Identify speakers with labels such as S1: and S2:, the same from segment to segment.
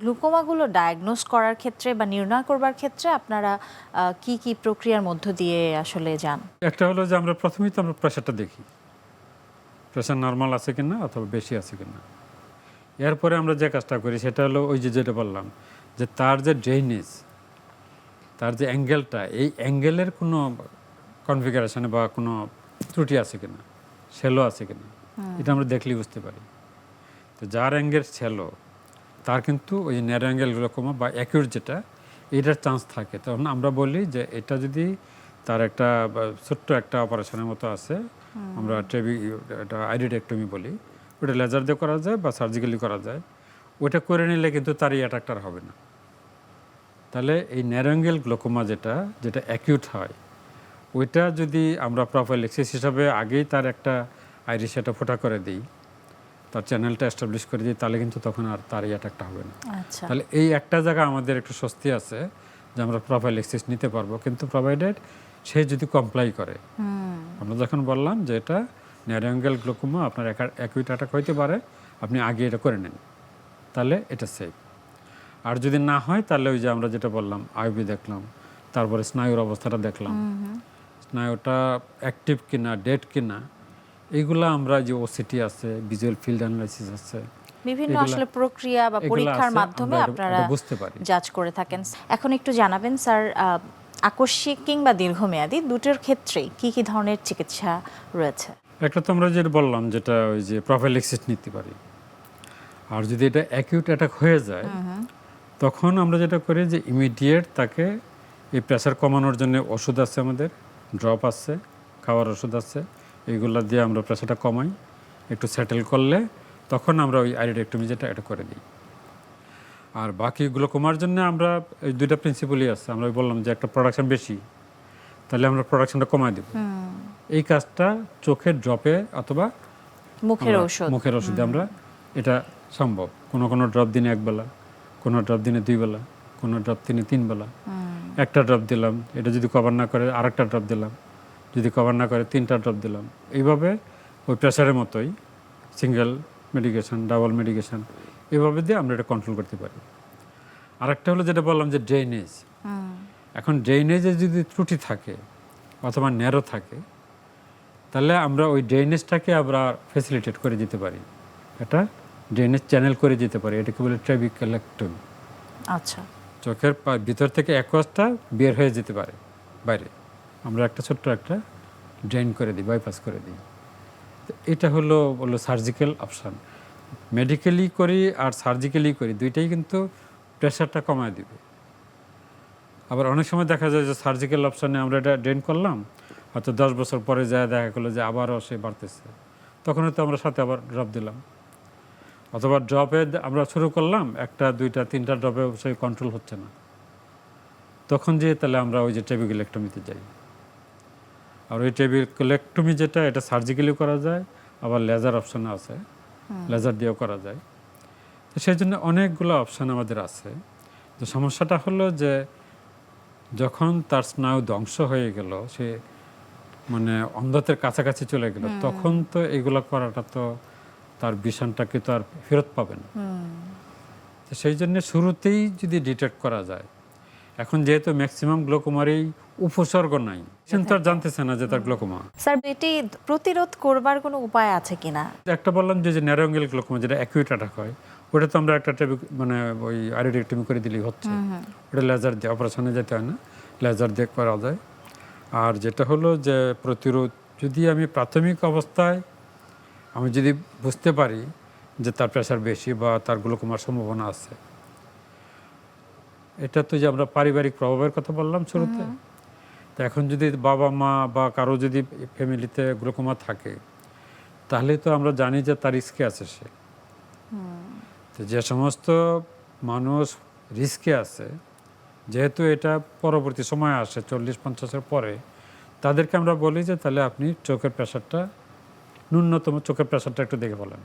S1: গ্লুকোমাগুলো diagnose করার ক্ষেত্রে বা নির্ণয় করবার ক্ষেত্রে আপনারা কি কি প্রক্রিয়ার মধ্য দিয়ে আসলে যান?
S2: একটা হলো যে আমরা প্রথমেই তো আমরা প্রেশারটা দেখি, প্রেশার নর্মাল আছে কিনা অথবা বেশি আছে কিনা। এরপরে আমরা যে কাজটা করি সেটা হলো ওই যে যেটা বললাম যে তার যে ড্রেনেজ, তার যে অ্যাঙ্গেলটা, এই অ্যাঙ্গেলের কোনো কনফিগারেশনে বা কোনো ত্রুটি আছে কিনা, শ্যালো আছে কিনা, এটা আমরা দেখলেই বুঝতে পারি। তো যার অ্যাঙ্গেল শ্যালো তার কিন্তু ওই ন্যারো অ্যাঙ্গেল গ্লুকোমা বা অ্যাকিউট যেটা, এটার চান্স থাকে। তখন আমরা বলি যে এটা যদি তার একটা ছোট্ট একটা অপারেশনের মতো আছে, আমরা এটা আইরিডেক্টমি বলি, ওটা লেজার দিয়ে করা যায় বা সার্জিক্যালি করা যায়। ওটা করে নিলে কিন্তু তার এই অ্যাটাকটার হবে না। তাহলে এই ন্যারো অ্যাঙ্গেল গ্লুকোমা যেটা অ্যাকিউট হয়, ওইটা যদি আমরা প্রোফাইল্যাক্সিস হিসাবে আগেই তার একটা আইরিস এটা ফোটা করে দিই, তার চ্যানেলটা এস্টাবলিশ করে দিই, তাহলে কিন্তু তখন আর তার এই অ্যাটাকটা হবে না।
S1: আচ্ছা।
S2: তাহলে এই একটা জায়গা আমাদের একটু স্বস্তি আছে যে আমরা প্রোফাইল্যাক্সিস নিতে পারবো, কিন্তু প্রোভাইডেড সে যদি কমপ্লাই করে। আমরা যখন বললাম যে এটা ন্যারো অ্যাঙ্গেল গ্লুকোমা, আপনার অ্যাকিউট অ্যাটাক হইতে পারে, আপনি আগে এটা করে নেন, তাহলে এটা সেফ। আর যদি না হয় তাহলে ওই যে আমরা যেটা বললাম আইবি দেখলাম, তারপরে স্নায়ুর অবস্থাটা দেখলাম, স্নায়ুটা অ্যাক্টিভ কিনা ডেড কিনা, এইগুলো আমরা যে ওসিটি আছে, ভিজুয়াল ফিল্ড অ্যানালাইসিস আছে,
S1: বিভিন্ন আসলে প্রক্রিয়া বা পরীক্ষার মাধ্যমে আপনারা
S2: বুঝতে পারি,
S1: জাজ করে থাকেন। এখন একটু জানাবেন স্যার, আকস্মিক কিংবা দীর্ঘমেয়াদী দুটোর ক্ষেত্রেই কি কি ধরনের চিকিৎসা রয়েছে?
S2: একটা তো আমরা যেটা বললাম যেটা ওই যে প্রোফাইল্যাক্সিস নিতে পারি। আর যদি এটা অ্যাকিউট অ্যাটাক হয়ে যায় তখন আমরা যেটা করি যে ইমিডিয়েট তাকে এই প্রেশার কমানোর জন্য ওষুধ আছে, আমাদের ড্রপ আছে, খাওয়ার ওষুধ আছে, এইগুলো দিয়ে আমরা প্রেশারটা কমাই। একটু সেটেল করলে তখন আমরা ওই আইরিডেক্টমি যেটা এটা করে দিই। আর বাকিগুলো কমার জন্য আমরা এই দুইটা প্রিন্সিপালই আছে। আমরা বললাম যে একটা প্রোডাকশন বেশি, তাহলে আমরা প্রোডাকশনটা কমাই দেব। এই কাজটা চোখের ড্রপে অথবা মুখের ওষুধে আমরা এটা সম্ভব। কোনো ড্রপ দিনে একবেলা, কোনো ড্রপ দিনে 2 বেলা, কোনো ড্রপ দিনে 3 বেলা। একটা ড্রপ দিলাম, এটা যদি কভার না করে আরেকটা ড্রপ দিলাম, যদি কভার না করে 3টা ড্রপ দিলাম। এইভাবে ওই প্রেশারের মতোই সিঙ্গেল মেডিকেশন, ডাবল মেডিকেশন, এইভাবে দিয়ে আমরা এটা কন্ট্রোল করতে পারি। আরেকটা হলো যেটা বললাম যে ড্রেনেজ। এখন ড্রেনেজে যদি ত্রুটি থাকে অথবা ন্যারো থাকে, তাহলে আমরা ওই ড্রেনেজটাকে আমরা ফ্যাসিলিটেট করে দিতে পারি, এটা ড্রেনেজ চ্যানেল করে দিতে পারি। এটাকে বলে ট্রাবিকুলেক্টমি।
S1: আচ্ছা।
S2: চোখের ভিতর থেকে অ্যাকোয়াসটা বের হয়ে যেতে পারে বাইরে, আমরা একটা ছোট্ট একটা ড্রেন করে দিই, বাইপাস করে দিই। এটা হলো সার্জিক্যাল অপশান। মেডিকেলি করি আর সার্জিক্যালি করি, দুইটাই কিন্তু প্রেশারটা কমায় দিবে। আবার অনেক সময় দেখা যায় যে সার্জিক্যাল অপশানে আমরা এটা ড্রেন করলাম, হয়তো 10 বছর পরে যায় দেখা গেলো যে আবারও সে বাড়তেছে, তখন তো আমরা সাথে আবার ড্রপ দিলাম। অথবা ড্রপে আমরা শুরু করলাম 1টা 2টা 3টা ড্রপে সেই কন্ট্রোল হচ্ছে না, তখন যে তাহলে আমরা ওই যে ট্রাবিকুলেক্টমিতে যাই। আর ওই ট্রাবিকুলেক্টমি যেটা, এটা সার্জিক্যালি করা যায়, আবার লেজার অপশান আছে, লেজার দিয়েও করা যায়। তো সেই জন্য অনেকগুলো অপশান আমাদের আছে। তো সমস্যাটা হলো যে যখন তার স্নায়ু ধ্বংস হয়ে গেল, সে মানে অন্ধত্বের কাছাকাছি চলে গেল, তখন তো এগুলো করাটা তো তার ভিশনটাকে তো আর ফেরত পাবে না। তো সেই জন্য শুরুতেই যদি ডিটেক্ট করা যায়, এখন যেহেতু ম্যাক্সিমাম গ্লোকোমারই উপসর্গ নাই, সে তো আর জানতেছে না যে তার গ্লোকোমা।
S1: স্যার, এটি প্রতিরোধ করবার কোনো উপায় আছে কিনা?
S2: একটা বললাম যে ন্যারো অ্যাঙ্গেল গ্লোকোমা যেটা অ্যাকিউট অ্যাটাক হয়, ওটা তো আমরা একটা মানে ওই আইরিডেক্টমি করে দিলেই হচ্ছে। ওটা লেজার দিয়ে, অপারেশনে যেতে হয় না, লেজার দিয়ে করা যায়। আর যেটা হলো যে প্রতিরোধ, যদি আমি প্রাথমিক অবস্থায় আমি যদি বুঝতে পারি যে তার প্রেশার বেশি বা তার গ্লুকোমার সম্ভাবনা আছে, এটা তো যে আমরা পারিবারিক প্রভাবের কথা বললাম শুরুতে, তো এখন যদি বাবা মা বা কারো যদি ফ্যামিলিতে গ্লুকোমা থাকে, তাহলে তো আমরা জানি যে তার রিস্কে আছে সে। তো যে সমস্ত মানুষ রিস্কে আছে, যেহেতু এটা পরবর্তী সময় আসে 40-50-এর পরে, তাদেরকে আমরা বলি যে তাহলে আপনি চোখের প্রেশারটা, ন্যূনতম চোখের প্রেশারটা একটু দেখে বলেন।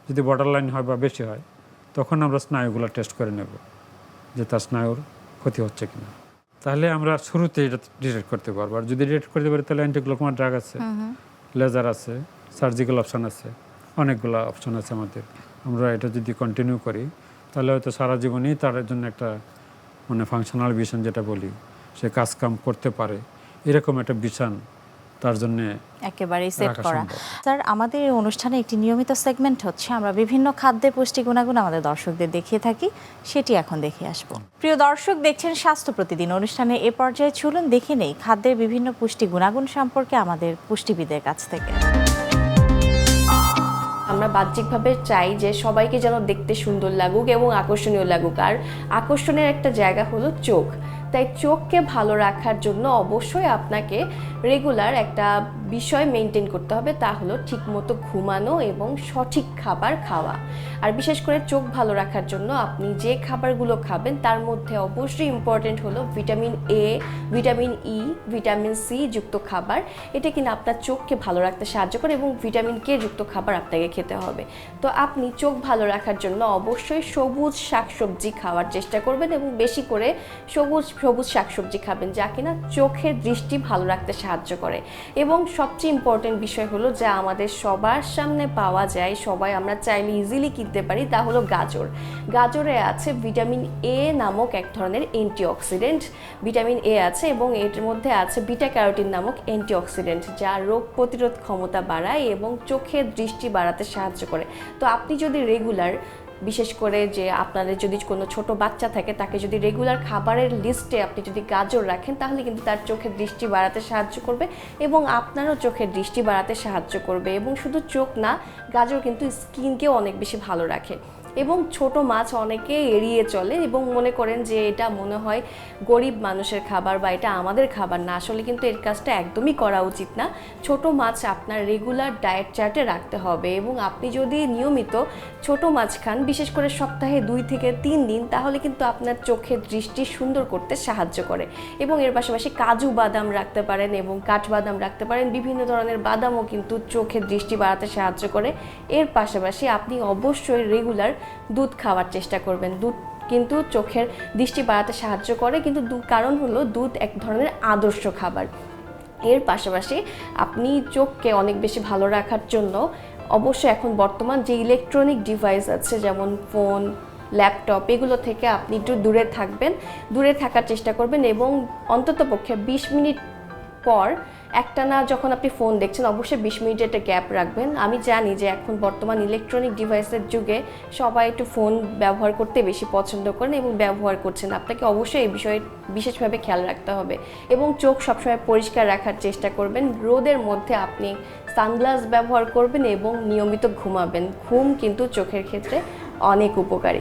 S2: যদি বর্ডার লাইন হয় বা বেশি হয়, তখন আমরা স্নায়ুগুলো টেস্ট করে নেব যে তার স্নায়ুর ক্ষতি হচ্ছে কিনা। তাহলে আমরা শুরুতে এটা ডিটেক্ট করতে পারবো। আর যদি ডিটেক্ট করতে পারি তাহলে অ্যান্টিগ্লোকোমা ড্রাগ আছে, লেজার আছে, সার্জিক্যাল অপশান আছে, অনেকগুলো অপশান আছে আমাদের। আমরা এটা যদি কন্টিনিউ করি তাহলে হয়তো সারা জীবনই তার জন্য একটা মানে ফাংশনাল ভিশন যেটা বলি, সে কাজ কাম করতে পারে, এরকম একটা ভিশন তার জন্য
S1: একেবারেই সেট
S2: রাখা
S1: করা।
S2: সম্ভব।
S1: স্যার, আমাদের এই অনুষ্ঠানে একটি নিয়মিত সেগমেন্ট হচ্ছে, আমরা বিভিন্ন খাদ্যের পুষ্টি গুণাগুণ আমাদের দর্শকদের দেখিয়ে থাকি, সেটি এখন দেখে আসবো। প্রিয় দর্শক, দেখছেন স্বাস্থ্য প্রতিদিন অনুষ্ঠানে এ পর্যায়ে চলুন দেখে নেই খাদ্যের বিভিন্ন পুষ্টি গুণাগুণ সম্পর্কে আমাদের পুষ্টিবিদের কাছ থেকে।
S3: আমরা বাহ্যিকভাবে চাই যে সবাইকে যেন দেখতে সুন্দর লাগুক এবং আকর্ষণীয় লাগুক, আর আকর্ষণের একটা জায়গা হলো চোখ। তাই চোখকে ভালো রাখার জন্য অবশ্যই আপনাকে রেগুলার একটা বিষয় মেনটেন করতে হবে, তা হলো ঠিকমতো ঘুমানো এবং সঠিক খাবার খাওয়া। আর বিশেষ করে চোখ ভালো রাখার জন্য আপনি যে খাবারগুলো খাবেন তার মধ্যে অবশ্যই ইম্পর্টেন্ট হলো vitamin A, vitamin E, vitamin C যুক্ত খাবার। এটা কিনা আপনার চোখকে ভালো রাখতে সাহায্য করে এবং ভিটামিন কে যুক্ত খাবার আপনাকে খেতে হবে। তো আপনি চোখ ভালো রাখার জন্য অবশ্যই সবুজ শাকসবজি খাওয়ার চেষ্টা করবেন এবং বেশি করে সবুজ শাকসবজি খাবেন, যা কিনা চোখের দৃষ্টি ভালো রাখতে সাহায্য করে। এবং সবচেয়ে ইম্পর্টেন্ট বিষয় হলো যা আমাদের সবার সামনে পাওয়া যায়, সবাই আমরা চাইলে ইজিলি কিনতে পারি, তা হলো গাজর। গাজরে আছে ভিটামিন এ নামক এক ধরনের অ্যান্টিঅক্সিডেন্ট। ভিটামিন এ আছে এবং এর মধ্যে আছে বিটা ক্যারোটিন নামক অ্যান্টিঅক্সিডেন্ট, যা রোগ প্রতিরোধ ক্ষমতা বাড়ায় এবং চোখের দৃষ্টি বাড়াতে সাহায্য করে। তো আপনি যদি রেগুলার, বিশেষ করে যে আপনাদের যদি কোনো ছোট বাচ্চা থাকে, তাকে যদি রেগুলার খাবারের লিস্টে আপনি যদি গাজর রাখেন, তাহলে কিন্তু তার চোখের দৃষ্টি বাড়াতে সাহায্য করবে এবং আপনারও চোখের দৃষ্টি বাড়াতে সাহায্য করবে। এবং শুধু চোখ না, গাজর কিন্তু স্কিনকেও অনেক বেশি ভালো রাখে। এবং ছোট মাছ অনেকে এড়িয়ে চলে এবং মনে করেন যে এটা মনে হয় গরিব মানুষের খাবার বা এটা আমাদের খাবার না। আসলে কিন্তু এর কাজটা একদমই করা উচিত না। ছোট মাছ আপনার রেগুলার ডায়েট চার্টে রাখতে হবে এবং আপনি যদি নিয়মিত ছোট মাছ খান, বিশেষ করে সপ্তাহে 2 থেকে 3 দিন, তাহলে কিন্তু আপনার চোখের দৃষ্টি সুন্দর করতে সাহায্য করে। এবং এর পাশাপাশি কাজু বাদাম রাখতে পারেন এবং কাঠবাদাম রাখতে পারেন। বিভিন্ন ধরনের বাদামও কিন্তু চোখের দৃষ্টি বাড়াতে সাহায্য করে। এর পাশাপাশি আপনি অবশ্যই রেগুলার দুধ খাওয়ার চেষ্টা করবেন। দুধ কিন্তু চোখের দৃষ্টি বাড়াতে সাহায্য করে, কিন্তু কারণ হলো দুধ এক ধরনের আদর্শ খাবার। এর পাশাপাশি আপনি চোখকে অনেক বেশি ভালো রাখার জন্য অবশ্যই এখন বর্তমান যে ইলেকট্রনিক ডিভাইস আছে, যেমন ফোন, ল্যাপটপ, এগুলো থেকে আপনি একটু দূরে থাকবেন, দূরে থাকার চেষ্টা করবেন এবং অন্ততপক্ষে 20 মিনিট পর একটানা যখন আপনি ফোন দেখছেন, অবশ্যই 20 মিনিটের একটা গ্যাপ রাখবেন। আমি জানি যে এখন বর্তমান ইলেকট্রনিক ডিভাইসের যুগে সবাই একটু ফোন ব্যবহার করতে বেশি পছন্দ করেন এবং ব্যবহার করছেন। আপনাকে অবশ্যই এই বিষয়ে বিশেষভাবে খেয়াল রাখতে হবে এবং চোখ সবসময় পরিষ্কার রাখার চেষ্টা করবেন। রোদের মধ্যে আপনি সানগ্লাস ব্যবহার করবেন এবং নিয়মিত ঘুমাবেন। ঘুম কিন্তু চোখের ক্ষেত্রে অনেক উপকারী।